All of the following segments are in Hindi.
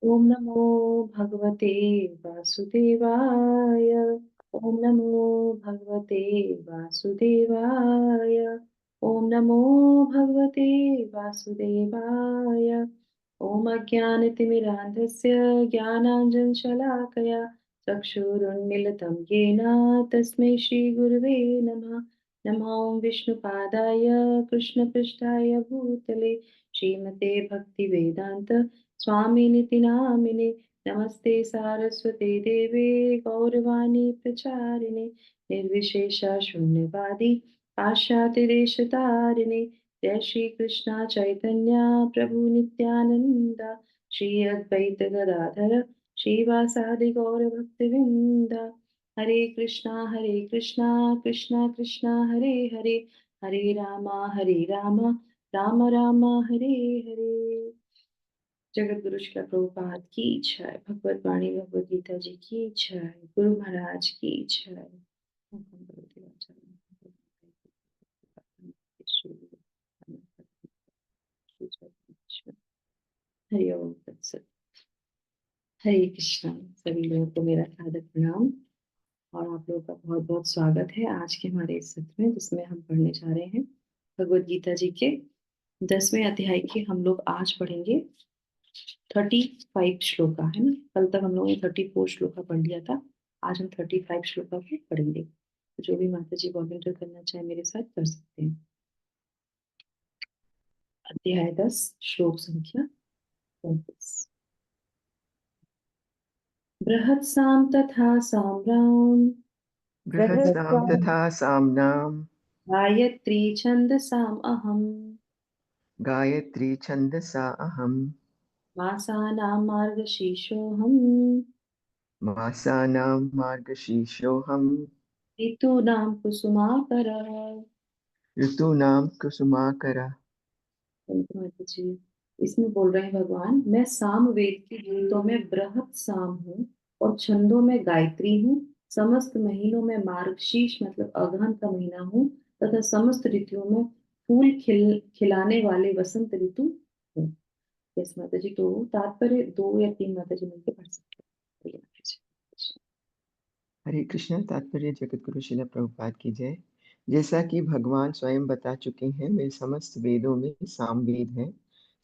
ओम नमो भगवते वासुदेवाय। ओम नमो भगवते वासुदेवाय। ओम नमो भगवते वासुदेवाय। ओम अज्ञानतिमिरान्धस्य ज्ञानाञ्जनशलाकया चक्षुरुन्मीलितं येन तस्मै श्रीगुरुवे नमः। नमो ॐ विष्णुपादाय कृष्णपृष्ठाय भूतले श्रीमते भक्तिवेदान्त स्वामिनिति नामिने। नमस्ते सारस्वते देवे गौरवाणी प्रचारिणे निर्विशेष शून्यवादी पाश्चात्य देशतारिणे। जय श्री कृष्णा चैतन्य प्रभु नित्यानंद श्री अद्वैत गदाधर श्रीवासादि गौर भक्तवृंद। हरे कृष्णा कृष्णा कृष्णा हरे हरे हरे राम राम राम हरे हरे। जगत गुरु श्रील प्रभुपाद की जय। भगवत वाणी भगवत गीता जी की जय। गुरु महाराज की जय। हरि ओम तत्सत। हरे कृष्णा। सभी लोगों को मेरा सादर प्रणाम और आप लोगों का बहुत बहुत स्वागत है आज के हमारे इस सत्र में, जिसमें हम पढ़ने जा रहे हैं भगवत गीता जी के 10वें अध्याय के। हम लोग आज पढ़ेंगे 35 श्लोका, है ना। कल तक हम लोगों ने 34 श्लोका पढ़ लिया था। आज हम 35 श्लोका को पढ़ेंगे। तो जो भी माता जी वॉलंटियर करना चाहे मेरे साथ कर सकते हैं। अध्याय 10 श्लोक संख्या 35। बृहत्साम तथा साम्राम बृहत्साम तथा साम्नाम गायत्री छन्दसाम अहम् गायत्री छन्दसा अहम् मासानां मार्गशीर्षोऽहम् मासानां मार्गशीर्षोऽहम् ऋतूनां कुसुमाकरः। ऋतूनां कुसुमाकरः। माता जी इसमें बोल रहे हैं भगवान, मैं सामवेद के गीतों में बृहत साम हूँ और छंदों में गायत्री हूँ। समस्त महीनों में मार्गशीर्ष मतलब अगहन का महीना हूँ तथा समस्त ऋतुओं में फूल खिलाने वाले वसंत ऋतु हूँ। यस माता जी। तो तात्पर्य 2 या 3 माता जी मिलकर पढ़ सकते हैं। बोलिए माता जी। हरे कृष्ण। तात्पर्य जगत गुरु श्रील प्रभुपाद की जय। जैसा कि भगवान स्वयं बता चुके हैं, वे समस्त वेदों में सामवेद हैं।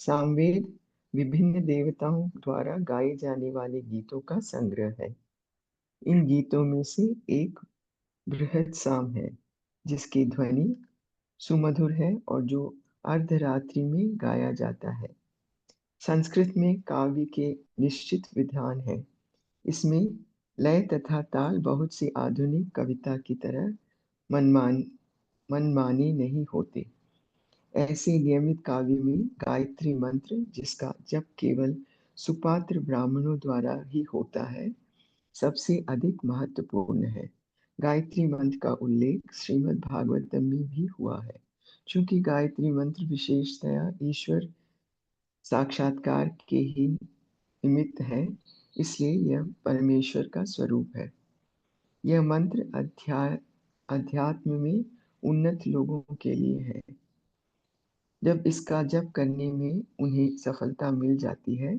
सामवेद विभिन्न देवताओं द्वारा गाए जाने वाले गीतों का संग्रह है। इन गीतों में से एक बृहत साम है, जिसकी ध्वनि सुमधुर है और जो अर्धरात्रि में गाया जाता है। संस्कृत में काव्य के निश्चित विधान है। इसमें लय तथा ताल बहुत सी आधुनिक कविता की तरह मनमानी नहीं होते। ऐसे नियमित काव्य में गायत्री मंत्र, जिसका जप केवल सुपात्र ब्राह्मणों द्वारा ही होता है, सबसे अधिक महत्वपूर्ण है। गायत्री मंत्र का उल्लेख श्रीमद् भागवतम में भी हुआ है। चूंकि गायत्री मंत्र विशेषतया ईश्वर साक्षात्कार के ही निमित्त है, इसलिए यह परमेश्वर का स्वरूप है। यह मंत्र अध्यात्म में उन्नत लोगों के लिए है। जब इसका जप करने में उन्हें सफलता मिल जाती है,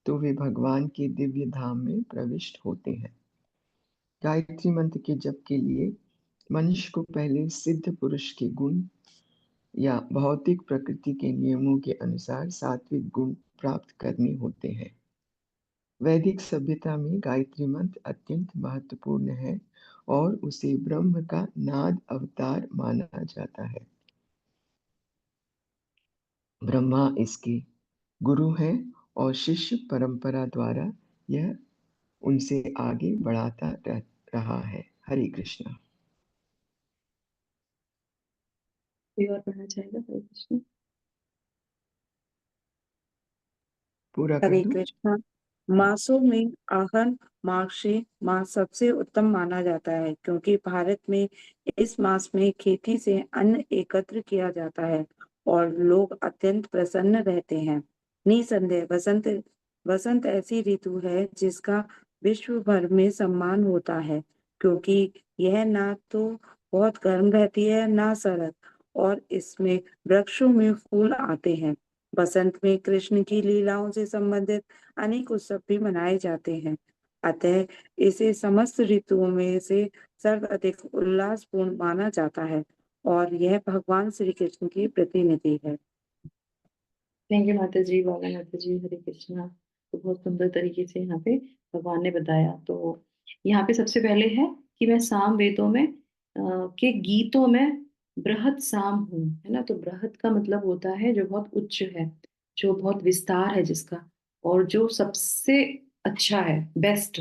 तो वे भगवान के दिव्य धाम में प्रविष्ट होते हैं। गायत्री मंत्र के जप के लिए मनुष्य को पहले सिद्ध पुरुष के गुण या भौतिक प्रकृति के नियमों के अनुसार सात्विक गुण प्राप्त करने होते हैं। वैदिक सभ्यता में गायत्री मंत्र अत्यंत महत्वपूर्ण है और उसे ब्रह्म का नाद अवतार माना जाता है। ब्रह्मा इसके गुरु हैं और शिष्य परंपरा द्वारा यह उनसे आगे बढ़ाता रहा है। हरे कृष्णा। कोई और पढ़ना चाहेगा? हरे कृष्ण। पूरा कर हरे दूं? कृष्णा। मासों में आहन मार्गशीर्ष मास सबसे उत्तम माना जाता है, क्योंकि भारत में इस मास में खेती से अन्न एकत्र किया जाता है और लोग अत्यंत प्रसन्न रहते हैं। निसंदेह वसंत वसंत ऐसी ऋतु है जिसका विश्व भर में सम्मान होता है, क्योंकि यह ना तो बहुत गर्म रहती है ना सर्द, और इसमें वृक्षों में फूल आते हैं। बसंत में कृष्ण की लीलाओं से संबंधित अनेक उत्सव भी मनाए जाते हैं। अतः इसे समस्त ऋतुओं में से सर्वाधिक उल्लासपूर्ण माना जाता है और यह भगवान श्री कृष्ण की प्रतिनिधि है। थैंक यू माता जी, बाला माता जी, हरे कृष्णा। तो बहुत सुंदर तरीके से यहाँ पे भगवान ने बताया। तो यहाँ पे सबसे पहले है कि मैं साम वेदों में के गीतों में बृहत साम हूँ, है ना। तो बृहत का मतलब होता है जो बहुत उच्च है, जो बहुत विस्तार है जिसका, और जो सबसे अच्छा है, बेस्ट।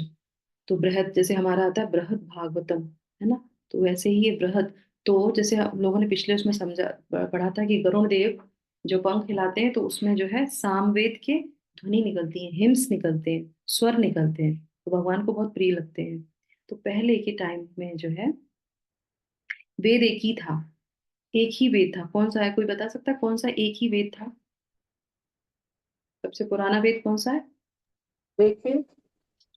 तो बृहत जैसे हमारा आता है बृहत भागवतम, है ना। तो वैसे ही ये बृहत, तो जैसे हम लोगों ने पिछले उसमें समझा पढ़ा था कि गरुण देव जो पंख हिलाते हैं तो उसमें जो है सामवेद के ध्वनि निकलती है, हिम्स निकलते हैं, स्वर निकलते हैं, तो भगवान को बहुत प्रिय लगते हैं। तो पहले के टाइम में जो है वेद एक ही था, एक ही वेद था। कौन सा है, कोई बता सकता है कौन सा एक ही वेद था? सबसे पुराना वेद कौन सा है? देखिए,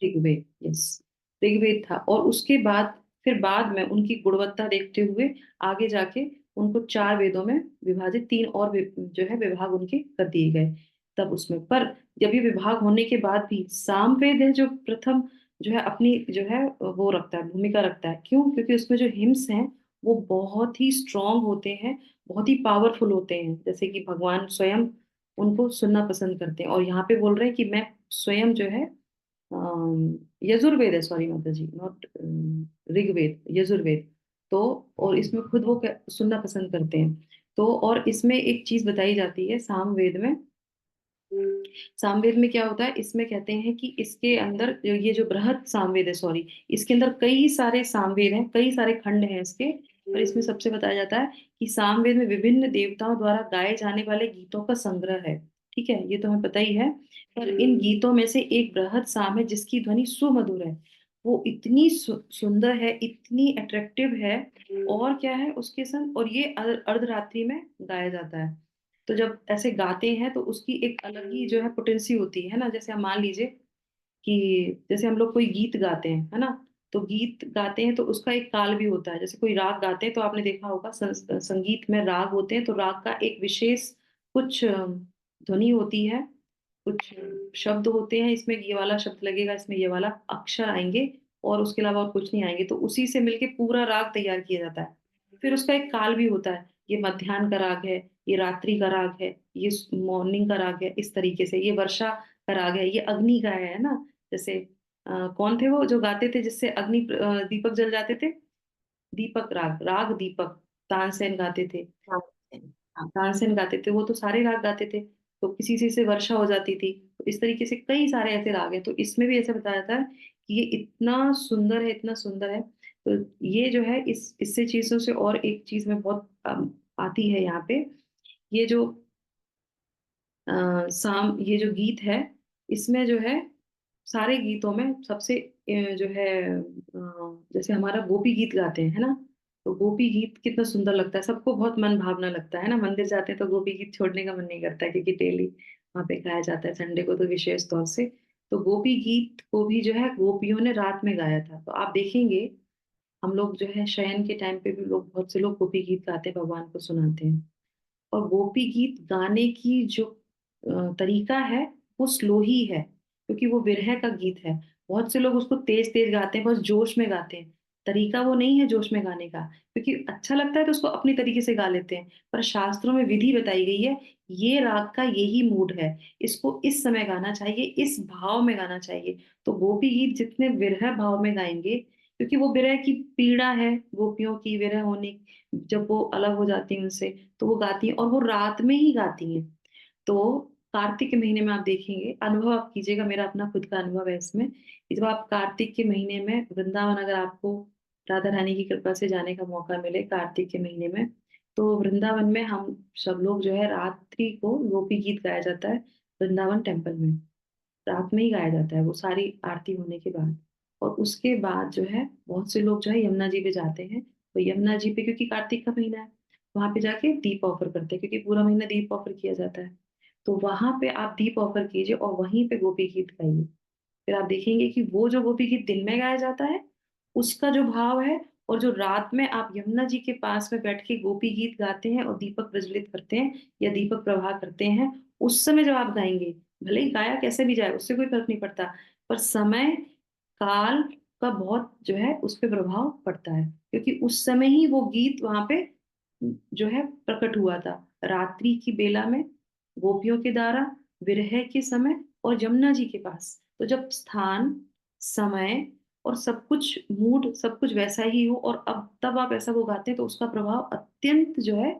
ऋग्वेद, यस। ऋग्वेद था, और उसके बाद फिर बाद में उनकी गुणवत्ता देखते हुए आगे जाके उनको 4 वेदों में विभाजित, 3 और जो है विभाग उनके कर दिए गए तब उसमें। पर जब ये विभाग होने के बाद भी सामवेद है जो प्रथम जो है अपनी जो है वो रखता है, भूमिका रखता है। क्यों? क्योंकि उसमें जो हिम्स हैं वो बहुत ही स्ट्रांग होते हैं, बहुत ही पावरफुल होते हैं, जैसे कि भगवान स्वयं उनको सुनना पसंद करते हैं। और यहाँ पे बोल रहे हैं कि मैं स्वयं जो है यजुर्वेद है, सॉरी माता जी, नॉट ऋग्वेद, यजुर्वेद। तो और इसमें खुद वो सुनना पसंद करते हैं। तो और इसमें एक चीज बताई जाती है सामवेद में, सामवेद में क्या होता है, इसमें कहते हैं कि इसके अंदर ये जो बृहत सामवेद है, सॉरी, इसके अंदर कई सारे सामवेद हैं, कई सारे खंड हैं इसके। और इसमें सबसे बताया जाता है कि सामवेद में विभिन्न देवताओं द्वारा गाए जाने वाले गीतों का संग्रह है। ठीक है, ये तो हमें पता ही है। पर इन गीतों में से एक बृहत साम है जिसकी ध्वनि सुमधुर है, वो इतनी सुंदर है, इतनी अट्रैक्टिव है। और क्या है उसके संग, और ये अर्धरात्रि में गाया जाता है। तो जब ऐसे गाते हैं तो उसकी एक अलग ही जो है पोटेंसी होती है ना। जैसे हम मान लीजिए कि जैसे हम लोग कोई गीत गाते हैं, है ना। तो गीत गाते हैं तो उसका एक काल भी होता है। जैसे कोई राग गाते हैं तो आपने देखा होगा संगीत में राग होते हैं, तो राग का एक विशेष कुछ ध्वनि होती है, कुछ शब्द होते हैं, इसमें ये वाला शब्द लगेगा, इसमें ये वाला अक्षर आएंगे, और उसके अलावा और कुछ नहीं आएंगे। तो उसी से मिलके पूरा राग तैयार किया जाता है। फिर उसका एक काल भी होता है, ये मध्याह्न का राग है, ये रात्रि का राग है, ये मॉर्निंग का राग है, इस तरीके से ये वर्षा का राग है, ये अग्नि का है ना। जैसे कौन थे वो जो गाते थे जिससे अग्नि दीपक जल जाते थे? दीपक राग, राग दीपक, तानसेन गाते थे। हाँ, तानसेन गाते थे, वो तो सारे राग गाते थे। तो किसी चीज से वर्षा हो जाती थी। तो इस तरीके से कई सारे ऐसे राग हैं। तो इसमें भी ऐसे बताया जाता है कि ये इतना सुंदर है, इतना सुंदर है। तो ये जो है इस इससे चीजों से और एक चीज में बहुत आती है यहाँ पे। ये जो ये जो गीत है, इसमें जो है सारे गीतों में सबसे जो है जैसे हमारा गोपी गीत गाते हैं, है ना। तो गोपी गीत कितना सुंदर लगता है, सबको बहुत मन भावना लगता है ना। मंदिर जाते हैं तो गोपी गीत छोड़ने का मन नहीं करता है, क्योंकि डेली वहां पे गाया जाता है, संडे को तो विशेष तौर से। तो गोपी गीत को भी जो है गोपियों ने रात में गाया था। तो आप देखेंगे हम लोग जो है शयन के टाइम पे भी लोग, बहुत से लोग गोपी गीत गाते हैं, भगवान को सुनाते हैं। और गोपी गीत गाने की जो तरीका है वो स्लो ही है, क्योंकि वो विरह का गीत है। बहुत से लोग उसको तेज तेज गाते हैं, बस जोश में गाते हैं। तरीका वो नहीं है जोश में गाने का, क्योंकि अच्छा लगता है तो उसको अपनी तरीके से गा लेते हैं। पर शास्त्रों में विधि बताई गई है, ये राग का यही मूड है, इसको इस समय गाना चाहिए, इस भाव में गाना चाहिए। तो गोपी गीत जितने विरह भाव में गाएंगे, क्योंकि वो विरह की पीड़ा है, गोपियों की विरह होने, जब वो अलग हो जाती हैं उनसे, तो वो गाती हैं, और वो रात में ही गाती हैं। तो कार्तिक के महीने में आप देखेंगे, अनुभव आप कीजिएगा, मेरा अपना खुद का अनुभव है इसमें, कि जब आप कार्तिक के महीने में वृंदावन, अगर आपको राधा रानी की कृपा से जाने का मौका मिले कार्तिक के महीने में, तो वृंदावन में हम सब लोग जो है रात्रि को गोपी गीत गाया जाता है वृंदावन टेम्पल में। रात में ही गाया जाता है वो, सारी आरती होने के बाद। और उसके बाद जो है बहुत से लोग जो है यमुना जी पे जाते हैं। तो यमुना जी पे, क्योंकि कार्तिक का महीना है, वहां पे जाके दीप ऑफर करते हैं, क्योंकि पूरा महीना दीप ऑफर किया जाता है। तो वहां पे आप दीप ऑफर कीजिए और वहीं पे गोपी गीत गाइए। फिर आप देखेंगे कि वो जो गोपी गीत दिन में गाया जाता है उसका जो भाव है, और जो रात में आप यमुना जी के पास में बैठ के गोपी गीत गाते हैं और दीपक प्रज्वलित करते हैं या दीपक प्रवाह करते हैं, उस समय जब आप गाएंगे, भले ही गाया कैसे भी जाए उससे कोई फर्क नहीं पड़ता, पर समय काल का बहुत जो है उस पर प्रभाव पड़ता है, क्योंकि उस समय ही वो गीत वहां पे जो है प्रकट हुआ था। रात्रि की बेला में, गोपियों के द्वारा, विरह के समय, और यमुना जी के पास। तो जब स्थान, समय और सब कुछ मूड सब कुछ वैसा ही हो, और अब तब आप ऐसा वो गाते हैं, तो उसका प्रभाव अत्यंत जो है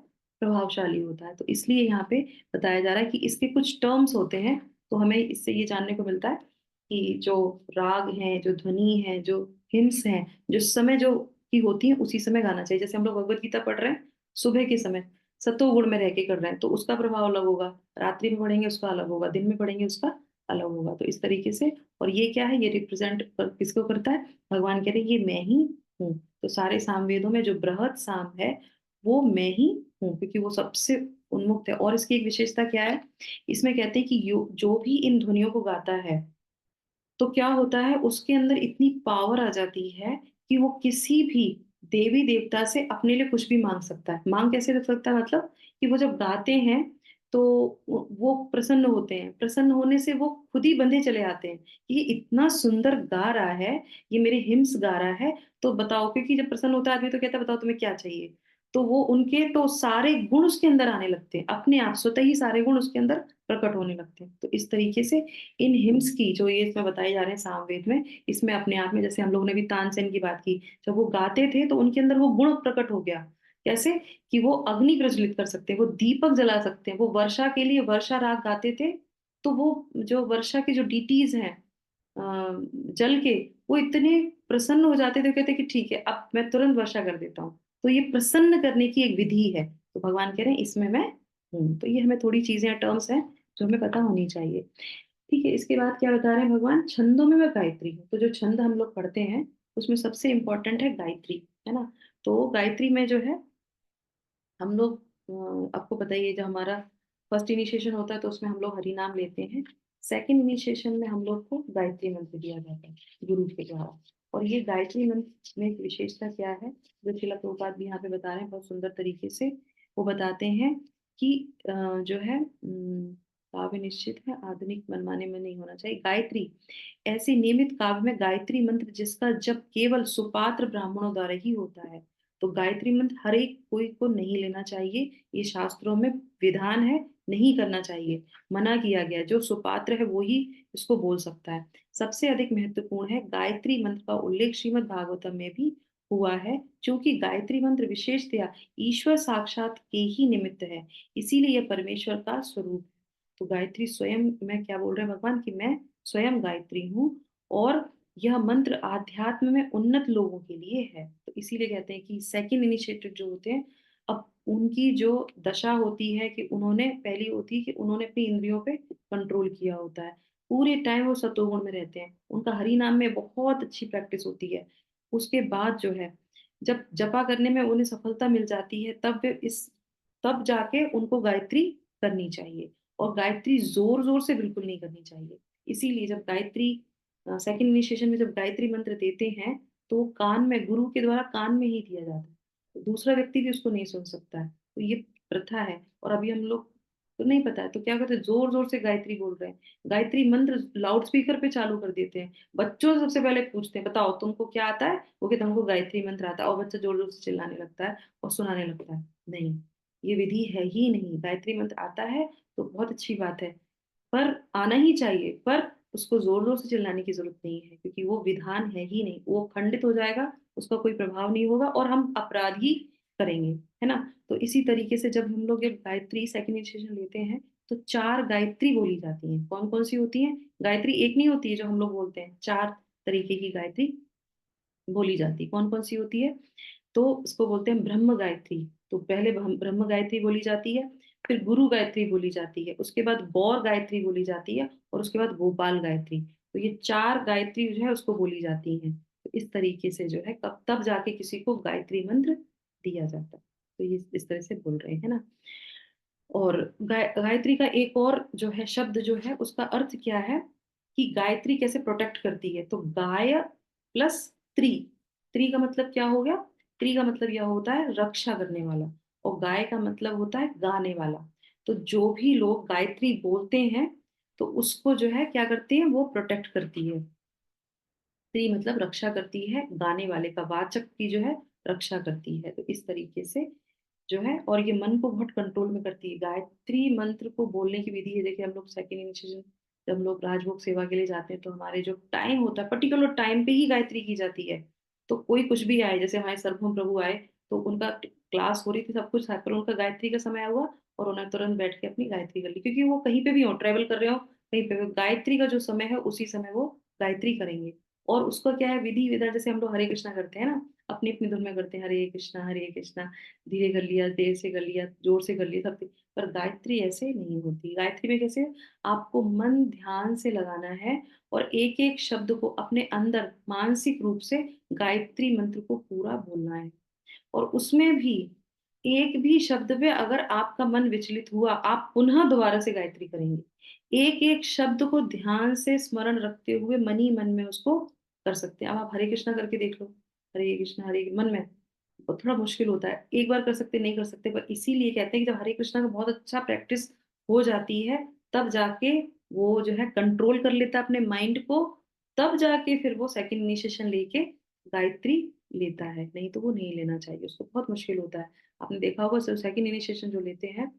प्रभावशाली होता है। तो इसलिए यहाँ पे बताया जा रहा है कि इसके कुछ टर्म्स होते हैं। तो हमें इससे ये जानने को मिलता है कि जो राग हैं, जो ध्वनि है, जो हिम्स हैं, जो समय जो की होती है उसी समय गाना चाहिए। जैसे हम लोग भगवत गीता पढ़ रहे हैं सुबह के समय, सतोगुण में रह के कर रहे हैं, तो उसका प्रभाव अलग होगा। रात्रि में पढ़ेंगे उसका अलग होगा, दिन में पढ़ेंगे उसका अलग होगा। तो इस तरीके से, और ये क्या है, ये रिप्रेजेंट किसको करता है? भगवान कह रहे हैं ये मैं ही हूँ। तो सारे सामवेदों में जो बृहद साम है वो मैं ही हूँ, क्योंकि वो सबसे उन्मुक्त है। और इसकी एक विशेषता क्या है, इसमें कहते हैं कि जो भी इन ध्वनियों को गाता है, तो क्या होता है, उसके अंदर इतनी पावर आ जाती है कि वो किसी भी देवी देवता से अपने लिए कुछ भी मांग सकता है। मांग कैसे रख सकता है, मतलब कि वो जब गाते हैं तो वो प्रसन्न होते हैं, प्रसन्न होने से वो खुद ही बंधे चले आते हैं कि ये इतना सुंदर गा रहा है, ये मेरे हिम्स गा रहा है। तो बताओ, क्योंकि जब प्रसन्न होता है आदमी तो कहता है बताओ तुम्हें क्या चाहिए। तो वो उनके तो सारे गुण उसके अंदर आने लगते हैं, अपने आप स्वतः ही सारे गुण उसके अंदर प्रकट होने लगते हैं। तो इस तरीके से इन हिम्स की जो ये इसमें बताए जा रहे हैं सामवेद में, इसमें अपने आप में, जैसे हम लोग ने भी तानसेन की बात की, जब वो गाते थे तो उनके अंदर वो गुण प्रकट हो गया। कैसे? कि वो अग्नि प्रज्वलित कर सकते हैं, वो दीपक जला सकते हैं, वो वर्षा के लिए वर्षा राग गाते थे। तो वो जो वर्षा की जो डीटीज हैं अ, जल के, वो इतने प्रसन्न हो जाते थे, कहते कि ठीक है अब मैं तुरंत वर्षा कर देता हूँ। तो ये प्रसन्न करने की एक विधि है। तो भगवान कह रहे हैं इसमें मैं हूँ। तो ये हमें थोड़ी चीजें, टर्म्स हैं जो हमें पता होनी चाहिए। ठीक है, इसके बाद क्या बता रहे हैं भगवान? छंदों में मैं गायत्री हूँ। तो जो छंद हम लोग पढ़ते हैं उसमें सबसे इंपॉर्टेंट है गायत्री, है ना। तो गायत्री में जो है हम लोग आपको बताइए, जब हमारा फर्स्ट इनिशिएशन होता है तो उसमें हम लोग हरि नाम लेते हैं। सेकंड इनिशिएशन में हम लोग को गायत्री मंत्र दिया जाता है गुरु के द्वारा। और ये गायत्री मंत्र में एक विशेषता क्या है, जो शिला प्रभुपाद भी यहाँ पे बता रहे हैं बहुत सुंदर तरीके से। वो बताते हैं कि जो है काव्य निश्चित है, आधुनिक मनमाने में नहीं होना चाहिए। गायत्री ऐसे नियमित काव्य में गायत्री मंत्र जिसका जब केवल सुपात्र ब्राह्मणों द्वारा ही होता है। तो गायत्री मंत्र हर एक कोई को नहीं लेना चाहिए, ये शास्त्रों में विधान है, नहीं करना चाहिए, मना किया गया है। जो सुपात्र है वो ही इसको बोल सकता है। सबसे अधिक महत्वपूर्ण है, गायत्री मंत्र का उल्लेख श्रीमद् भागवतम में भी हुआ है, क्योंकि गायत्री मंत्र विशेषतया ईश्वर साक्षात के ही निमित्त है, इसीलिए यह परमेश्वर का स्वरूप है। तो गायत्री स्वयं, मैं क्या बोल रहे हैं भगवान, कि मैं स्वयं गायत्री हूँ, और यह मंत्र आध्यात्म में उन्नत लोगों के लिए है। तो इसीलिए कहते हैं कि सेकंड इनिशिएटिव जो होते हैं, अब उनकी जो दशा होती है कि उन्होंने, पहली होती है कि उन्होंने अपनी इंद्रियों पे कंट्रोल किया होता है, पूरे टाइम वो सतोगुण में रहते हैं, उनका हरि नाम में बहुत अच्छी प्रैक्टिस होती है। उसके बाद जो है, जब जपा करने में उन्हें सफलता मिल जाती है, तब वे इस तब जाके उनको गायत्री करनी चाहिए। और गायत्री जोर जोर से बिल्कुल नहीं करनी चाहिए। इसीलिए जब गायत्री सेकंड इनिशिएशन में जब गायत्री मंत्र देते हैं, तो कान में, गुरु के द्वारा कान में ही दिया जाता है, तो दूसरा व्यक्ति भी उसको नहीं सुन सकता है। तो ये प्रथा है। और अभी हम लोग तो नहीं पता है, तो क्या करते हैं, जोर जोर से गायत्री बोल रहे हैं, गायत्री मंत्र लाउड स्पीकर पे चालू कर देते हैं, बच्चों से सबसे पहले पूछते हैं बताओ तुमको क्या आता है, वो कहते हैं हमको गायत्री मंत्र आता है, और बच्चा जोर जोर से चिल्लाने लगता है और सुनाने लगता है। नहीं, ये विधि है ही नहीं। गायत्री मंत्र आता है तो बहुत अच्छी बात है, पर आना ही चाहिए, पर उसको जोर जोर से चिल्लाने की जरूरत नहीं है, क्योंकि वो विधान है ही नहीं, वो खंडित हो जाएगा, उसका कोई प्रभाव नहीं होगा और हम अपराध ही करेंगे, है ना। तो इसी तरीके से जब हम लोग ये गायत्री सेकंड इनिशिएशन लेते हैं, तो 4 गायत्री बोली जाती हैं। कौन कौन सी होती हैं? गायत्री एक नहीं होती है जो हम लोग बोलते हैं, 4 तरीके की गायत्री बोली जाती है। कौन कौन सी होती है? तो इसको बोलते हैं ब्रह्म गायत्री। तो पहले ब्रह्म गायत्री बोली जाती है, फिर गुरु गायत्री बोली जाती है, उसके बाद गौर गायत्री बोली जाती है, और उसके बाद गोपाल गायत्री। तो ये 4 गायत्री जो है उसको बोली जाती हैं। तो इस तरीके से जो है कब तब जाके किसी को गायत्री मंत्र दिया जाता है। तो ये इस तरह से बोल रहे हैं ना। और गायत्री का एक और जो है शब्द जो है उसका अर्थ क्या है, कि गायत्री कैसे प्रोटेक्ट करती है। तो गाय प्लस त्री, त्री का मतलब क्या हो गया? त्री का मतलब यह होता है रक्षा करने वाला, और गाय का मतलब होता है गाने वाला। तो जो भी लोग गायत्री बोलते हैं तो उसको जो है क्या करती है, वो प्रोटेक्ट करती है। त्री मतलब रक्षा करती है, गाने वाले का, वाचक की जो है रक्षा करती है। तो इस तरीके से जो है, और ये मन को बहुत कंट्रोल में करती है। गायत्री मंत्र को बोलने की विधि है, देखिए हम लोग सेकंड इनिशिएशन जब हम लोग राजभोग सेवा के लिए जाते हैं तो हमारे जो टाइम होता है पर्टिकुलर टाइम पे ही गायत्री की जाती है। तो कोई कुछ भी आए, जैसे हमारे सर्वभौम प्रभु आए तो उनका क्लास हो रही थी, सब कुछ था, पर उनका गायत्री का समय हुआ और उन्होंने तुरंत बैठ के अपनी गायत्री कर ली, क्योंकि वो कहीं पे भी हो, ट्रेवल कर रहे हो कहीं पे भी, गायत्री का जो समय है उसी समय वो गायत्री करेंगे। और उसका क्या है, विधि विधान, जैसे हम लोग हरे कृष्णा करते हैं ना, अपनी अपनी धुन में करते हैं, हरे कृष्णा, धीरे कर लिया, देर से कर लिया, जोर से कर लिया, सब। पर गायत्री ऐसे नहीं होती। गायत्री में कैसे, आपको मन ध्यान से लगाना है और एक एक शब्द को अपने अंदर मानसिक रूप से गायत्री मंत्र को पूरा बोलना है। और उसमें भी एक भी शब्द पे अगर आपका मन विचलित हुआ, आप पुनः दोबारा से गायत्री करेंगे। एक एक शब्द को ध्यान से स्मरण रखते हुए मन ही मन में उसको कर सकते हैं। अब आप हरे कृष्णा करके देख लो, हरे कृष्णा हरे मन में, वो थोड़ा मुश्किल होता है, एक बार कर सकते नहीं कर सकते, पर इसीलिए कहते हैं कि जब हरे कृष्णा का बहुत अच्छा प्रैक्टिस हो जाती है तब जाके वो जो है कंट्रोल कर लेता है अपने माइंड को, तब जाके फिर वो सेकंड इनिशिएशन लेके गायत्री लेता है, नहीं तो वो नहीं लेना चाहिए, उसको बहुत मुश्किल होता है। आपने देखा होगा सेकंड इनिशिएशन जो लेते हैं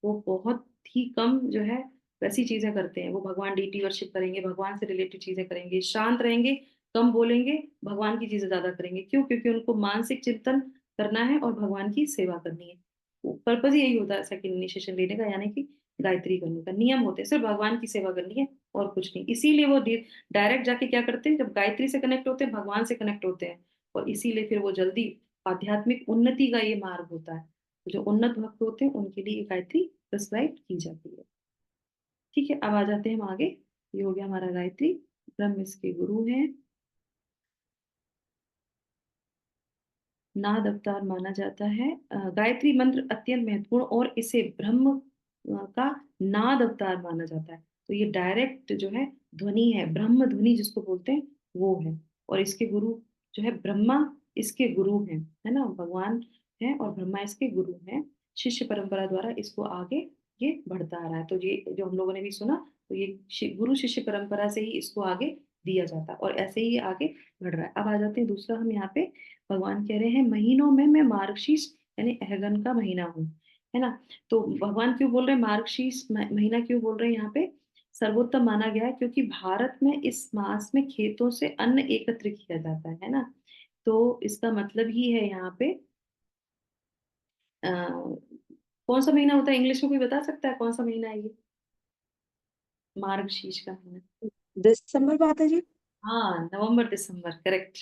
वो बहुत ही कम जो है वैसी चीजें करते हैं, वो भगवान डीटी वर्शिप करेंगे, भगवान से रिलेटेड चीजें करेंगे, शांत रहेंगे, कम बोलेंगे, भगवान की चीजें ज्यादा करेंगे। क्यों? क्योंकि उनको मानसिक चिंतन करना है और भगवान की सेवा करनी है। पर्पज यही होता है सेकंड इनिशिएशन लेने का, यानी कि गायत्री करने का नियम होते हैं, सिर्फ भगवान की सेवा करनी है और कुछ नहीं। इसीलिए वो डायरेक्ट जाके क्या करते हैं, जब गायत्री से कनेक्ट होते हैं भगवान से कनेक्ट होते हैं, और इसीलिए फिर वो जल्दी आध्यात्मिक उन्नति का ये मार्ग होता है। तो जो उन्नत भक्त होते हैं उनके लिए ये गायत्री प्रिस्क्राइब की जाती है। ठीक है, अब आ जाते हैं हम आगे। ये हो गया हमारा गायत्री, ब्रह्म इसके गुरु हैं, नाद अवतार माना जाता है। गायत्री मंत्र अत्यंत महत्वपूर्ण और इसे ब्रह्म का नाद अवतार माना जाता है। तो ये डायरेक्ट जो है ध्वनि है, ब्रह्म ध्वनि जिसको बोलते हैं वो है। और इसके गुरु जो है ब्रह्मा, इसके गुरु हैं, है ना, भगवान है और ब्रह्मा इसके गुरु हैं। शिष्य परंपरा द्वारा इसको आगे ये बढ़ता आ रहा है। तो ये जो हम लोगों ने भी सुना, तो ये गुरु शिष्य परंपरा से ही इसको आगे दिया जाता है और ऐसे ही आगे बढ़ रहा है। अब आ जाते हैं दूसरा, हम यहाँ पे भगवान कह रहे हैं महीनों में मैं मार्गशीर्ष यानी अहगन का महीना हूँ, है ना। तो भगवान क्यों बोल रहे हैं मार्गशीर्ष महीना, क्यों बोल रहे हैं यहाँ पे सर्वोत्तम माना गया है, क्योंकि भारत में इस मास में खेतों से अन्न एकत्र किया जाता है ना। तो इसका मतलब ही है यहाँ पे कौन सा महीना होता है इंग्लिश में, कोई बता सकता है कौन सा महीना है ये, मार्गशीर्ष का महीना? दिसंबर बात है जी। हाँ, नवंबर दिसंबर, करेक्ट।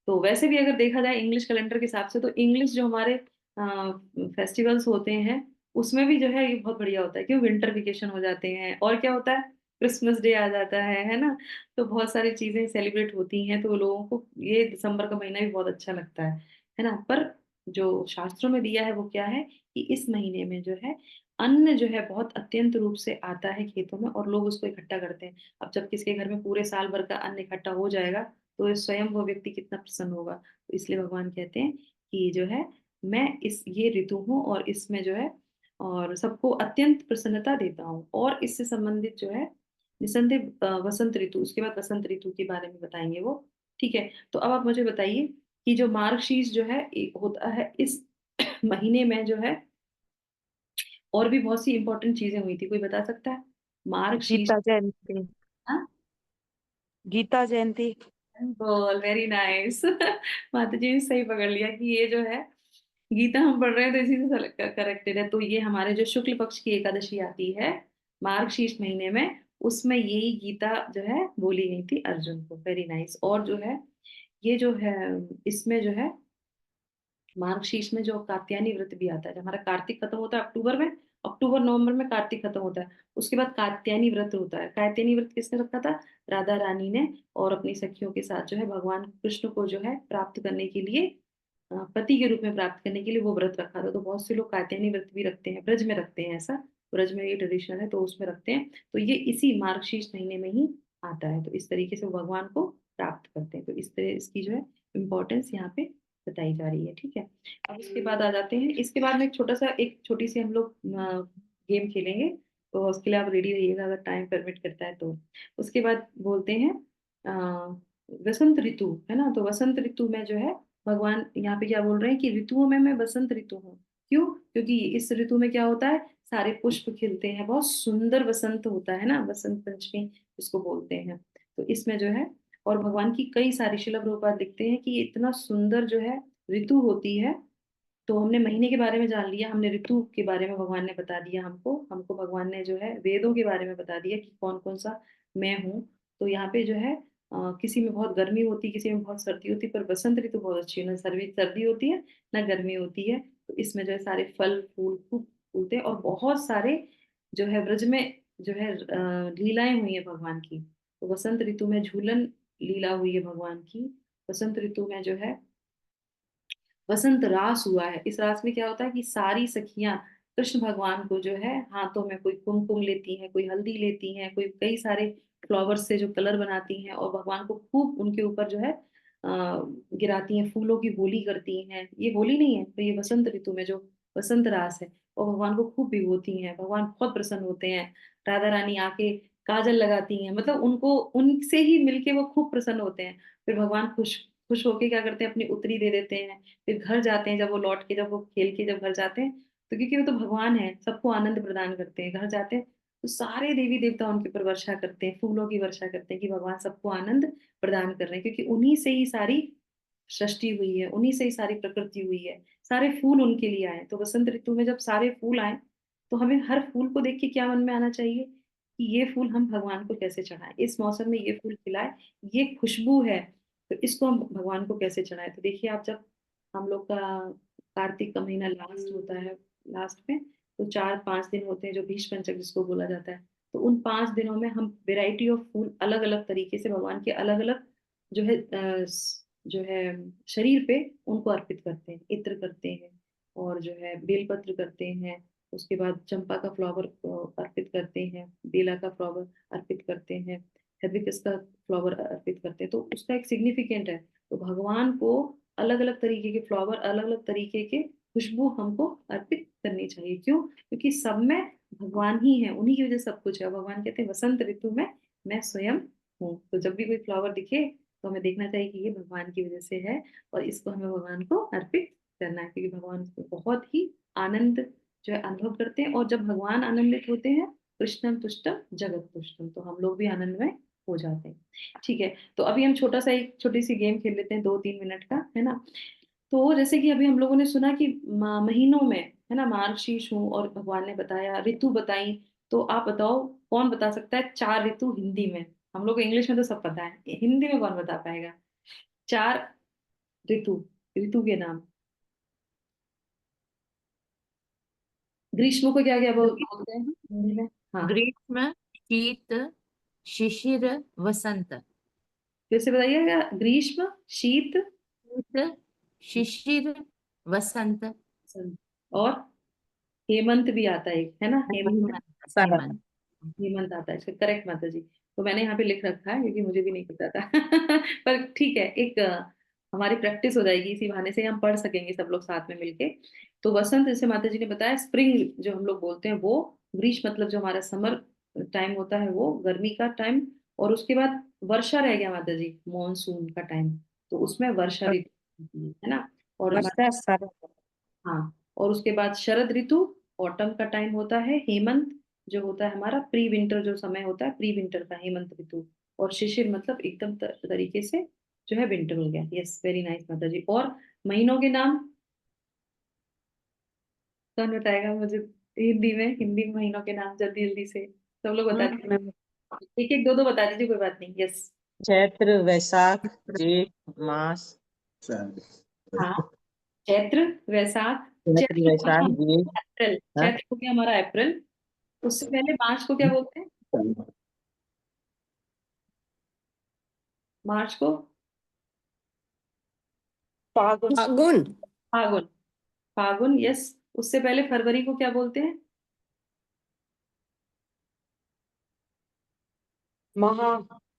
तो वैसे भी अगर देखा जाए इंग्लिश कैलेंडर के हिसाब से, तो इंग्लिश जो हमारे फेस्टिवल्स होते हैं उसमें भी जो है ये बहुत बढ़िया होता है, क्यों, विंटर वेकेशन हो जाते हैं और क्या होता है, क्रिसमस डे आ जाता है ना। तो बहुत सारी चीजें सेलिब्रेट होती हैं, तो लोगों को ये दिसंबर का महीना भी बहुत अच्छा लगता है ना। पर जो शास्त्रों में दिया है वो क्या है कि इस महीने में जो है अन्न जो है बहुत अत्यंत रूप से आता है खेतों में और लोग उसको इकट्ठा करते हैं। अब जब किसी के घर में पूरे साल भर का अन्न इकट्ठा हो जाएगा तो स्वयं वो व्यक्ति कितना प्रसन्न होगा। तो इसलिए भगवान कहते हैं कि जो है मैं इस ये ऋतु हूँ और इसमें जो है और सबको अत्यंत प्रसन्नता देता हूँ। और इससे संबंधित जो है निसंदेह वसंत ऋतु, उसके बाद वसंत ऋतु के बारे में बताएंगे वो। ठीक है, तो अब आप मुझे बताइए कि जो मार्गशीर्ष जो है होता है इस महीने में जो है, और भी बहुत सी इंपॉर्टेंट चीजें हुई थी, कोई बता सकता है मार्गशीर्ष? गीता जयंती। गीता जयंती। बोल, वेरी नाइस। माता जी ने सही पकड़ लिया कि ये जो है गीता हम पढ़ रहे हैं तो इसी से करेक्टेड है। तो ये हमारे जो शुक्ल पक्ष की एकादशी आती है मार्गशीर्ष महीने में, उसमें यही गीता जो है बोली गई थी अर्जुन को। Very nice. और जो है ये जो है इसमें जो है मार्गशीर्ष में जो कात्यायनी व्रत भी आता है, जब हमारा कार्तिक खत्म होता है अक्टूबर में, अक्टूबर नवंबर में कार्तिक खत्म होता है, उसके बाद कात्यायनी व्रत होता है। कात्यायनी व्रत किसने रखा था? राधा रानी ने, और अपनी सखियों के साथ जो है भगवान कृष्ण को जो है प्राप्त करने के लिए पति के रूप में प्राप्त करने के लिए वो व्रत रखा था। तो बहुत से लोग कात्यायनी व्रत भी रखते हैं, ब्रज में रखते हैं, ऐसा ब्रज में ये ट्रेडिशन है तो उसमें रखते हैं। तो ये इसी मार्गशीर्ष महीने में ही आता है, तो इस तरीके से वो भगवान को प्राप्त करते हैं। तो इस तरह इसकी जो है इम्पोर्टेंस यहाँ पे बताई जा रही है। ठीक है, अब इसके बाद आ जाते हैं, इसके बाद में एक छोटा सा एक छोटी सी हम लोग गेम खेलेंगे, तो उसके लिए आप रेडी रहिएगा अगर टाइम परमिट करता है तो। उसके बाद बोलते हैं वसंत ऋतु, है ना। तो वसंत ऋतु में जो है भगवान यहाँ पे क्या बोल रहे हैं कि ऋतुओं में मैं वसंत ऋतु हूँ। क्यों? क्योंकि इस ऋतु में क्या होता है, सारे पुष्प खिलते हैं, बहुत सुंदर वसंत होता है ना, वसंत पंचमी जिसको बोलते हैं। तो इसमें जो है, और भगवान की कई सारी, शिला प्रभुपाद लिखते हैं कि ये इतना सुंदर जो है ऋतु होती है। तो हमने महीने के बारे में जान लिया, हमने ऋतु के बारे में भगवान ने बता दिया हमको, हमको भगवान ने जो है वेदों के बारे में बता दिया कि कौन कौन सा मैं हूँ। तो यहाँ पे जो है किसी में बहुत गर्मी होती, किसी में बहुत सर्दी होती, पर बसंत ऋतु बहुत अच्छी है, ना सर्दी सर्दी होती है ना गर्मी होती है। तो इसमें जो है सारे फल फूल खूब फूलते हैं, और बहुत सारे जो है ब्रज में जो है लीलाएं हुई है भगवान की। तो बसंत ऋतु में झूलन लीला हुई है भगवान की। बसंत ऋतु में जो है वसंत रास हुआ है। इस रास में क्या होता है कि सारी सखियां कृष्ण भगवान को जो है हाथों में कोई कुमकुम लेती हैं, कोई हल्दी लेती हैं, कोई कई सारे फ्लावर्स से जो कलर बनाती हैं, और भगवान को खूब उनके ऊपर जो है गिराती हैं, फूलों की होली करती हैं। ये होली नहीं है, तो ये वसंत ऋतु में जो वसंत रास है, और भगवान को खूब भिगोती हैं। भगवान बहुत प्रसन्न होते हैं। राधा रानी आके काजल लगाती हैं, मतलब उनको उनसे ही मिलके वो खूब प्रसन्न होते हैं। फिर भगवान खुश खुश होके क्या करते हैं, अपनी उत्तरी दे देते हैं। फिर घर जाते हैं, जब वो लौट के, जब वो खेल के जब घर जाते हैं, तो क्योंकि वो तो भगवान है, सबको आनंद प्रदान करते हैं, घर जाते हैं तो सारे देवी देवता उनके ऊपर वर्षा करते हैं, फूलों की वर्षा करते हैं कि भगवान सबको आनंद प्रदान कर रहे हैं, क्योंकि उन्हीं से ही सारी सृष्टि हुई है, उन्हीं से ही सारी प्रकृति हुई है। सारे फूल उनके लिए आए। तो बसंत ऋतु में जब सारे फूल आए, तो हमें हर फूल को देख के क्या मन में आना चाहिए कि ये फूल हम भगवान को कैसे चढ़ाएं, इस मौसम में ये फूल खिलाए, ये खुशबू है, तो इसको हम भगवान को कैसे चढ़ाएं। तो देखिए आप, जब हम लोग का कार्तिक का महीना लास्ट होता है, लास्ट में तो 4-5 दिन होते हैं जो भीष्म पंचक जिसको बोला जाता है। तो उन 5 दिनों में हम वेराइटी ऑफ फूल अलग अलग तरीके से भगवान के अलग अलग जो है जो है शरीर पे उनको अर्पित करते हैं, इत्र करते हैं, और जो है बेलपत्र करते हैं। उसके बाद चंपा का फ्लावर अर्पित करते हैं, बेला का फ्लावर अर्पित करते हैं, हिबिस्कस का फ्लावर अर्पित करते हैं। तो उसका एक सिग्निफिकेंट है। तो भगवान को अलग अलग तरीके के फ्लावर, अलग अलग तरीके के खुशबू हमको अर्पित करनी चाहिए। क्यों? क्योंकि सब में भगवान ही है, उन्हीं की वजह से सब कुछ है। भगवान कहते हैं वसंत ऋतु में मैं स्वयं हूँ। तो जब भी कोई फ्लावर दिखे तो हमें देखना चाहिए कि ये भगवान की वजह से है, और इसको हमें भगवान को अर्पित करना है, क्योंकि भगवान उसको बहुत ही आनंद जो है अनुभव करते हैं। और जब भगवान आनंदित होते हैं, कृष्णम तुष्टम जगत तुष्टम, तो हम लोग भी आनंदमय हो जाते हैं। ठीक है, तो अभी हम छोटा सा एक छोटी सी गेम खेल लेते हैं, 2-3 मिनट का, है ना। तो जैसे कि अभी हम लोगों ने सुना कि महीनों में, है ना, मार्गशीर्ष हूँ, और भगवान ने बताया ऋतु बताई। तो आप बताओ कौन बता सकता है 4 ऋतु हिंदी में? हम लोग को इंग्लिश में तो सब पता है, हिंदी में कौन बता पाएगा 4 ऋतु, ऋतु के नाम? ग्रीष्म को क्या क्या बोलते हैं हिंदी में? हाँ, ग्रीष्म, शीत, शिशिर, वसंत। फिर से बताइएगा। ग्रीष्म, शीत, शीत, शिशिर, वसंत, बसंत, और हेमंत भी आता है, है ना, हेमंत। हेमंत। हेमंत। हेमंत आता है इसका करेक्ट, माता जी। तो मैंने यहाँ पे लिख रखा है क्योंकि मुझे भी नहीं पता था। पर ठीक है, एक हमारी प्रैक्टिस हो जाएगी, इसी बहाने से हम पढ़ सकेंगे सब लोग साथ में मिलके। तो वसंत जैसे माता जी ने बताया, स्प्रिंग जो हम लोग बोलते हैं वो, ग्रीष्म मतलब जो हमारा समर टाइम होता है वो, गर्मी का टाइम। और उसके बाद वर्षा रह गया माता जी, मॉनसून का टाइम, तो उसमें वर्षा ऋतु होती है ना। और वर्षा शरद। हाँ, और उसके बाद शरद ऋतु, ऑटम का टाइम होता है। हेमंत जो होता है हमारा प्री विंटर, जो समय होता है प्री विंटर का, हेमंत ऋतु। और शिशिर मतलब एकदम तरीके से जो है विंटर हो गया। यस, वेरी नाइस माता जी। और महीनों के नाम कौन बताएगा मुझे हिंदी में? हिंदी में महीनों के नाम जल्दी जल्दी से सब लोग बता दीजिए, एक एक दो दो बता दीजिए, कोई बात नहीं। यस। चैत्र, वैशाख, जेठ, मास। हाँ, चैत्र, वैशाख। चैत्र, चैत्र वैशाख, जेठ। अप्रैल, हाँ? चैत्र हो गया हमारा अप्रैल। उससे पहले मार्च को क्या बोलते हैं? मार्च को फागुन। फागुन, फागुन, यस। उससे पहले फरवरी को क्या बोलते हैं? महा।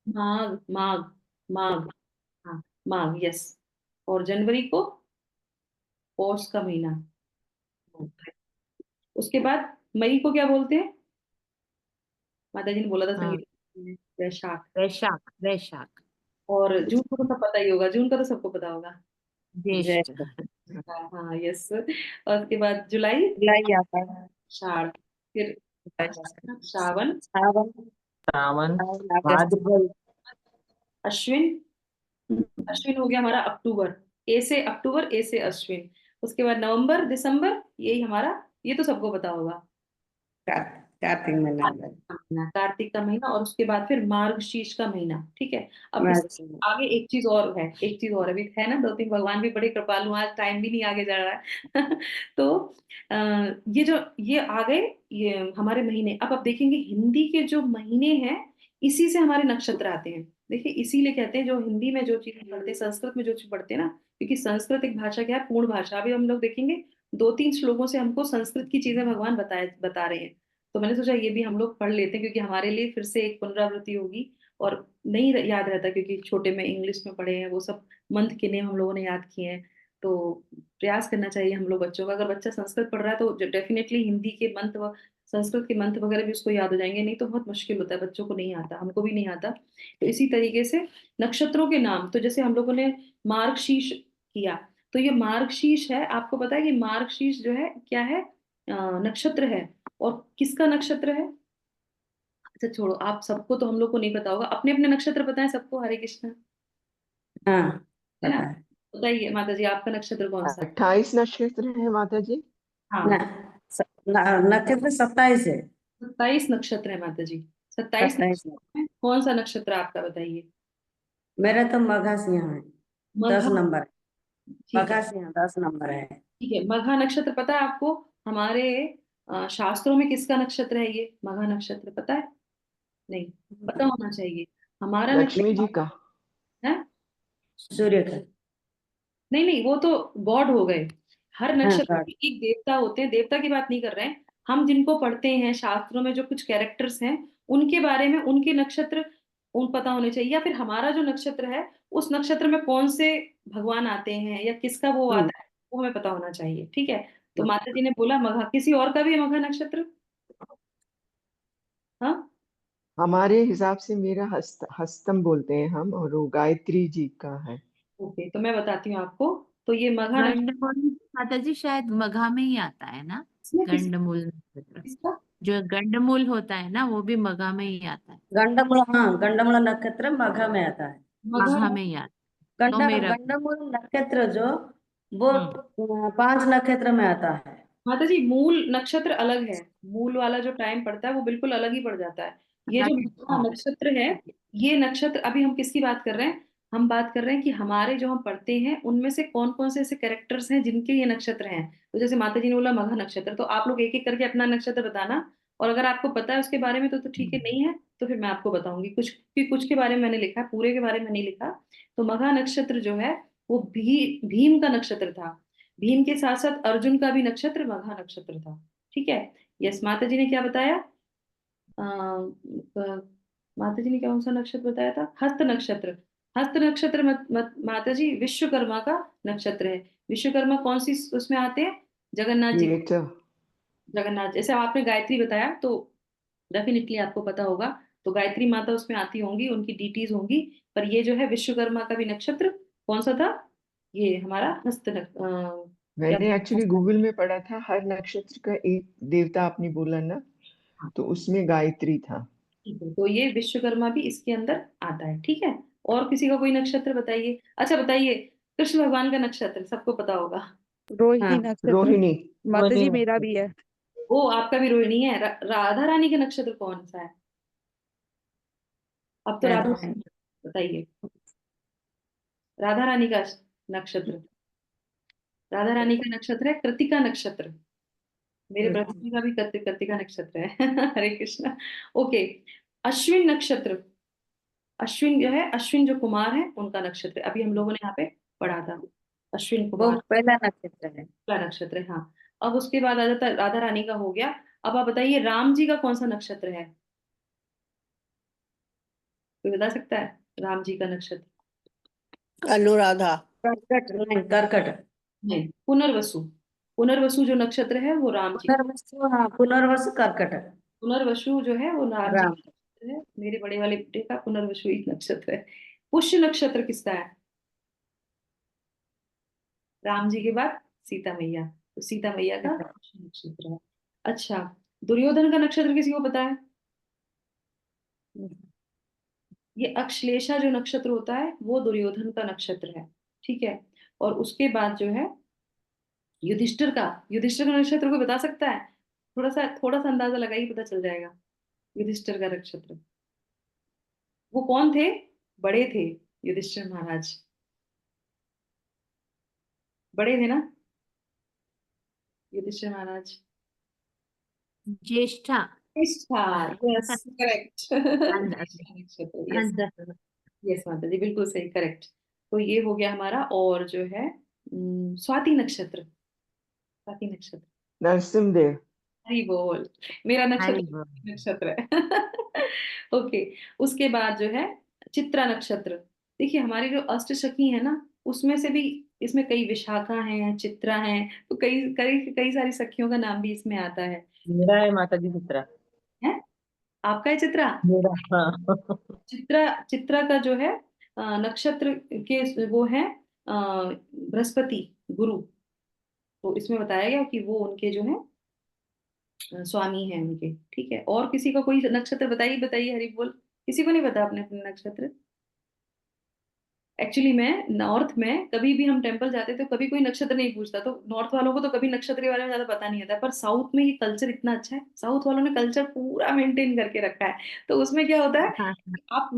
माघ, माघ, माघ। हाँ, माघ, यस। और जनवरी को पौष का महीना। उसके बाद मई को क्या बोलते हैं? माता जी ने बोला था हाँ, संगीत में, वैशाख। वैशाख वैशाख। और जून को तो सब पता ही होगा, जून का तो सबको पता होगा। ज्येष्ठ। हाँ हाँ, यस। और उसके बाद जुलाई, जुलाई आता है। आषाढ़, फिर श्रावण, सावन, सावन, अगस्त, भाद्र, अश्विन। अश्विन हो गया हमारा अक्टूबर, ए से अक्टूबर, ए से अश्विन। उसके बाद नवंबर, दिसंबर, यही हमारा, ये तो सबको पता होगा। कार्तिक महीना आता है। महीना, कार्तिक का महीना। और उसके बाद फिर मार्गशीर्ष का महीना। ठीक है। अब इस मार्च में। आगे एक चीज और है, एक चीज और अभी है ना, दो तीन, भगवान भी बड़े कृपालु हैं, आज टाइम भी नहीं आगे जा रहा है। तो ये जो ये आ गए, ये हमारे महीने। अब आप देखेंगे हिंदी के जो महीने हैं, इसी से हमारे नक्षत्र आते हैं। देखिए, इसीलिए कहते हैं, जो हिंदी में जो चीज पढ़ते हैं, संस्कृत में जो चीज पढ़ते हैं ना, क्योंकि संस्कृत एक भाषा क्या है, पूर्ण भाषा। अभी हम लोग देखेंगे दो तीन श्लोकों से हमको संस्कृत की चीजें भगवान बता रहे हैं। तो मैंने सोचा ये भी हम लोग पढ़ लेते हैं, क्योंकि हमारे लिए फिर से एक पुनरावृत्ति होगी। और नहीं याद रहता, क्योंकि छोटे में इंग्लिश में पढ़े हैं, वो सब मंथ के नेम हम लोगों ने याद किए हैं। तो प्रयास करना चाहिए हम लोग बच्चों का। अगर बच्चा संस्कृत पढ़ रहा है तो डेफिनेटली हिंदी के मंथ व संस्कृत के मंथ वगैरह भी उसको याद हो जाएंगे। नहीं तो बहुत मुश्किल होता है, बच्चों को नहीं आता, हमको भी नहीं आता। तो इसी तरीके से नक्षत्रों के नाम, तो जैसे हम लोगों ने मार्गशीर्ष किया, तो ये मार्गशीर्ष है। आपको पता है कि मार्गशीर्ष जो है क्या है? नक्षत्र है। और किसका नक्षत्र है? अच्छा छोड़ो, आप सबको तो, हम लोग को नहीं पता होगा, अपने अपने नक्षत्र पता है सबको। हरे कृष्णा, हाँ, है ना? पता है। बताइए माता जी, आपका नक्षत्र कौन सा है? 28 नक्षत्र है माता जी। हाँ, ना, नक्षत्र 27 है। 27 नक्षत्र है माता जी। 27 27 है। नक्षत्र में कौन सा नक्षत्र आपका, बताइए। मेरा तो मघा सिंह है, 10 मघा। नंबर है। ठीक मघा है। सिंह 10 नंबर है। ठीक है, मघा नक्षत्र पता है आपको? हमारे शास्त्रों में किसका नक्षत्र है ये मघा नक्षत्र, पता है? नहीं, पता होना चाहिए। हमारा लक्ष्मी जी नक्षत्र का। है। सूर्य का। नहीं नहीं, वो तो गॉड हो गए। हर हाँ, नक्षत्र गॉड। के एक देवता होते हैं, देवता की बात नहीं कर रहे हैं हम। जिनको पढ़ते हैं शास्त्रों में, जो कुछ कैरेक्टर्स हैं, उनके बारे में, उनके नक्षत्र उन पता होने चाहिए। या फिर हमारा जो नक्षत्र है, उस नक्षत्र में कौन से भगवान आते हैं या किसका वो हम्म, आता है, वो हमें पता होना चाहिए। ठीक है। तो माता जी ने बोला मघा, किसी और का भी है मघा नक्षत्र? हाँ। हमारे हिसाब से मेरा हस्तम बोलते हैं हम, और वो गायत्री जी का है। ओके, तो मैं बताती हूँ आपको। तो ये मघा नक्षत्र गंडमूल माता जी शायद मघा में ही आता है ना। में गंडमूल नक्षत्र, किसका? जो गंडमूल होता है ना, वो भी मघा में ही आता है। गंडमूल, हाँ, गंडमूल नक्षत्र मघा में आता है। मघा। मघा में ही आता है, तो मेरा। गंडमूल नक्षत्र जो वो हम्म। 5 नक्षत्र में आता है। माता जी, मूल नक्षत्र अलग है। मूल वाला जो टाइम पड़ता है वो बिल्कुल अलग ही पड़ जाता है। ये जो मघा अच्छा। नक्षत्र है, ये नक्षत्र, अभी हम किसकी बात कर रहे हैं? हम बात कर रहे हैं कि हमारे जो हम पढ़ते हैं उनमें से कौन कौन से ऐसे कैरेक्टर्स हैं जिनके ये नक्षत्र हैं। तो जैसे माता जी ने बोला मघा नक्षत्र, तो आप लोग एक एक करके अपना नक्षत्र बताना। और अगर आपको पता है उसके बारे में तो ठीक है, नहीं है तो फिर मैं आपको बताऊंगी कुछ, कि कुछ के बारे में मैंने लिखा है, पूरे के बारे में नहीं लिखा। तो मघा नक्षत्र जो है, वो भीम का नक्षत्र था। भीम के साथ साथ अर्जुन का भी नक्षत्र मघा नक्षत्र था। ठीक है। यस, माता जी ने क्या बताया? माता जी ने कौन सा नक्षत्र बताया था? हस्त नक्षत्र। हस्त नक्षत्र माता जी विश्वकर्मा का नक्षत्र है। विश्वकर्मा कौन सी उसमें आते हैं? जगन्नाथ जी। ये तो जगन्नाथ, जैसे आपने गायत्री बताया, तो डेफिनेटली आपको पता होगा। तो गायत्री माता उसमें आती होंगी, उनकी डीटीज होंगी। पर ये जो है विश्वकर्मा का भी नक्षत्र कौन सा था? ये हमारा क्या मैंने एक्चुअली बोलते गूगल में पढ़ा था, हर नक्षत्र का एक देवता आपने बोला ना, हैं? तो उसमें गायत्री था। ठीक है, तो ये विश्वकर्मा भी इसके अंदर आता है। ठीक है। और किसी का कोई नक्षत्र बताइए। अच्छा बताइए, कृष्ण भगवान का नक्षत्र सबको पता होगा। हाँ, रोहिणी नक्षत्र। रोहिणी। माता जी रोहिणी मेरा भी नक्षत्र। है। वो आपका भी रोहिणी है। राधा रानी का नक्षत्र कौन सा है? अब तो राधा, राधा है। बताइए। राधा रानी का नक्षत्र, राधा रानी का नक्षत्र है कृतिका नक्षत्र। मेरे ब्रह्मजी का भी कृतिका नक्षत्र है। हरे कृष्णा। ओके। अश्विन नक्षत्र, अश्विन जो है, अश्विन जो कुमार है उनका नक्षत्र है। अभी हम लोगों ने यहाँ पे पढ़ा था, अश्विन वो कुमार पहला नक्षत्र है। का नक्षत्र है। हाँ। अब उसके बाद आ जाता है, राधा रानी का हो गया। अब आप बताइए राम जी का कौन सा नक्षत्र है? कोई बता सकता है राम जी का नक्षत्र? अनुराधा। कर्कट नहीं, कर्कट। नहीं, पुनर्वसु। पुनर्वसु जो नक्षत्र है वो राम जी, पुनर्वसु, हाँ पुनर्वसु कर्कट है। पुनर्वसु जो है वो राम जी राम। का नक्षत्र है। मेरे बड़े वाले बेटे का पुनर्वसु एक नक्षत्र है। पुष्य नक्षत्र किसका है? राम जी के बाद सीता मैया, तो सीता मैया का पुष्य नक्षत्र है। अच्छा, दुर्योधन का नक्षत्र किसी को पता है? ये अक्श्लेषा जो नक्षत्र होता है वो दुर्योधन का नक्षत्र है, ठीक है। और उसके बाद जो है युधिष्ठिर का नक्षत्र कोई बता सकता है? थोड़ा सा अंदाजा लगाइए, पता चल जाएगा। युधिष्ठिर का नक्षत्र, वो कौन थे? बड़े थे युधिष्ठिर महाराज, बड़े थे ना युधिष्ठिर महाराज? ज्येष्ठा। निष्ठा, यस करेक्ट। अंधक। नक्षत्र, यस अंधक। यस माता जी, बिल्कुल सही, करेक्ट। तो ये हो गया हमारा। और जो है स्वाति नक्षत्र, स्वाति नक्षत्र, नरसिंहदेव। हरी बोल, मेरा हरि नक्षत्र बोल। नक्षत्र है। ओके, उसके बाद जो है चित्रा नक्षत्र। देखिए हमारी जो अष्ट सखी है ना, उसमें से भी इसमें कई विशाखा हैं, चित्रा हैं, तो कई कई कई सारी सखियों का नाम भी इसमें आता मेरा है माता जी चित्रा। है। आपका है चित्रा? मेरा, हाँ। चित्रा, चित्रा का जो है नक्षत्र के वो है बृहस्पति, गुरु। तो इसमें बताया गया कि वो उनके जो है स्वामी हैं उनके, ठीक है। और किसी का कोई नक्षत्र बताइए, बताइए हरि बोल। किसी को नहीं पता अपने अपने नक्षत्र? एक्चुअली मैं नॉर्थ में कभी भी हम टेम्पल जाते थे तो कभी कोई नक्षत्र नहीं पूछता, तो नॉर्थ वालों को तो कभी नक्षत्र के बारे में ज्यादा पता नहीं होता, पर साउथ में ये कल्चर इतना अच्छा है, साउथ वालों ने कल्चर पूरा मेंटेन करके रखा है। तो उसमें क्या होता है, हाँ, आप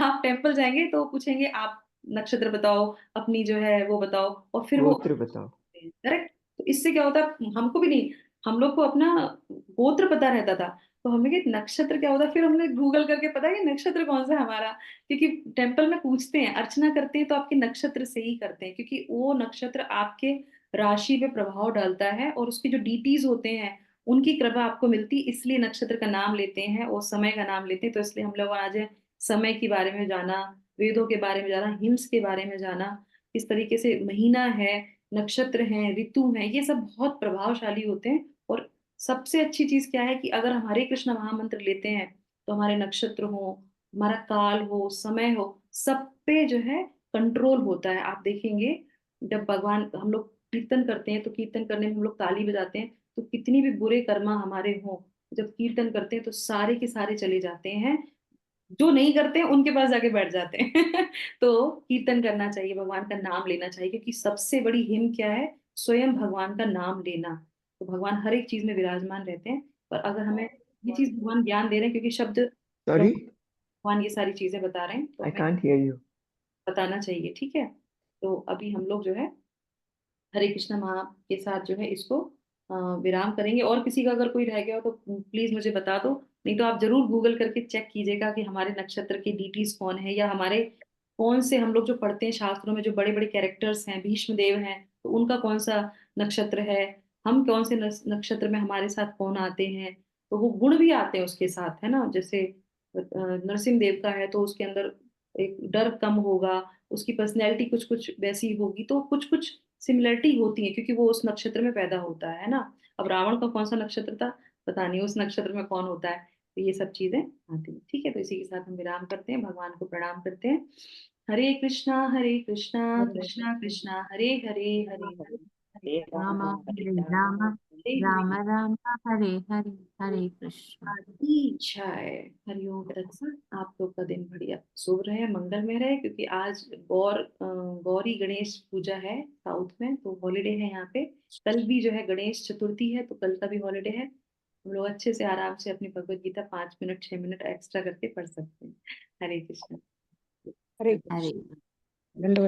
आप टेम्पल जाएंगे तो पूछेंगे आप नक्षत्र बताओ, अपनी जो है वो बताओ, और फिर वो गोत्र बताओ। करेक्ट। तो इससे क्या होता है, हमको भी नहीं, हम लोग को अपना गोत्र पता रहता था, तो हमने कहा नक्षत्र क्या होता है, फिर हमने गूगल करके पता कि नक्षत्र कौन सा है हमारा। क्योंकि टेम्पल में पूछते हैं, अर्चना करते हैं तो आपके नक्षत्र से ही करते हैं, क्योंकि वो नक्षत्र आपके राशि पे प्रभाव डालता है, और उसके जो डीटीज होते हैं उनकी कृपा आपको मिलती, इसलिए नक्षत्र का नाम लेते हैं और समय का नाम लेते हैं। तो इसलिए हम लोग आज समय के बारे में जाना, वेदों के बारे में जाना, हिम्स के बारे में जाना, किस तरीके से महीना है, नक्षत्र हैं, ऋतु हैं, ये सब बहुत प्रभावशाली होते हैं। और सबसे अच्छी चीज क्या है कि अगर हम हरे कृष्ण महामंत्र लेते हैं तो हमारे नक्षत्र हो, हमारा काल हो, समय हो, सब पे जो है कंट्रोल होता है। आप देखेंगे जब भगवान, हम लोग कीर्तन करते हैं तो कीर्तन करने में हम लोग ताली बजाते हैं, तो कितनी भी बुरे कर्मा हमारे हों, जब कीर्तन करते हैं तो सारे के सारे चले जाते हैं, जो नहीं करते हैं उनके पास जाके बैठ जाते हैं। तो कीर्तन करना चाहिए, भगवान का नाम लेना चाहिए, क्योंकि सबसे बड़ी हिम क्या है, स्वयं भगवान का नाम लेना। तो भगवान हर एक चीज में विराजमान रहते हैं, पर अगर हमें ये चीज भगवान ज्ञान दे रहे हैं, क्योंकि शब्द सॉरी, भगवान ये सारी चीजें बता रहे हैं, तो आई हमें कांट हियर यू। बताना चाहिए, ठीक है। तो अभी हम लोग जो है हरे कृष्ण महा के साथ जो है इसको विराम करेंगे। और किसी का अगर कोई रह गया हो तो प्लीज मुझे बता दो, नहीं तो आप जरूर गूगल करके चेक कीजिएगा कि हमारे नक्षत्र के डीटीज कौन है, या हमारे कौन से, हम लोग जो पढ़ते हैं शास्त्रों में जो बड़े बड़े कैरेक्टर्स हैं, भीष्म देव हैं, तो उनका कौन सा नक्षत्र है, हम कौन से नक्षत्र में हमारे साथ कौन आते हैं, तो वो गुण भी आते हैं उसके साथ, है ना। जैसे नरसिंह देव का है तो उसके अंदर एक डर कम होगा, उसकी पर्सनैलिटी कुछ कुछ वैसी होगी, तो कुछ कुछ सिमिलरिटी होती है क्योंकि वो उस नक्षत्र में पैदा होता है ना। अब रावण का कौन सा नक्षत्र था पता नहीं, उस नक्षत्र में कौन होता है, तो ये सब चीजें आती हैं, ठीक है। तो इसी के साथ हम विराम करते हैं, भगवान को प्रणाम करते हैं। हरे कृष्णा कृष्णा कृष्णा हरे हरे, हरे हरे, हरे हरे राम राम हरे हरे राम, हरे। राम राम, हरे हरे, हरे कृष्ण। आदि इच्छाए। हरिओम तत्सत। आप लोग का दिन बढ़िया शुभ रहे, मंगलमय रहे, क्योंकि आज गौरी गणेश पूजा है साउथ में, तो हॉलीडे है यहाँ पे। कल भी जो है गणेश चतुर्थी है, तो कल का भी हॉलीडे है। हम लोग अच्छे से आराम से अपनी Bhagavad Gita 5 minute 6 minute extra करके पढ़ सकते हैं। हरे कृष्ण। हरे हरे कृष्ण। धन्यवाद।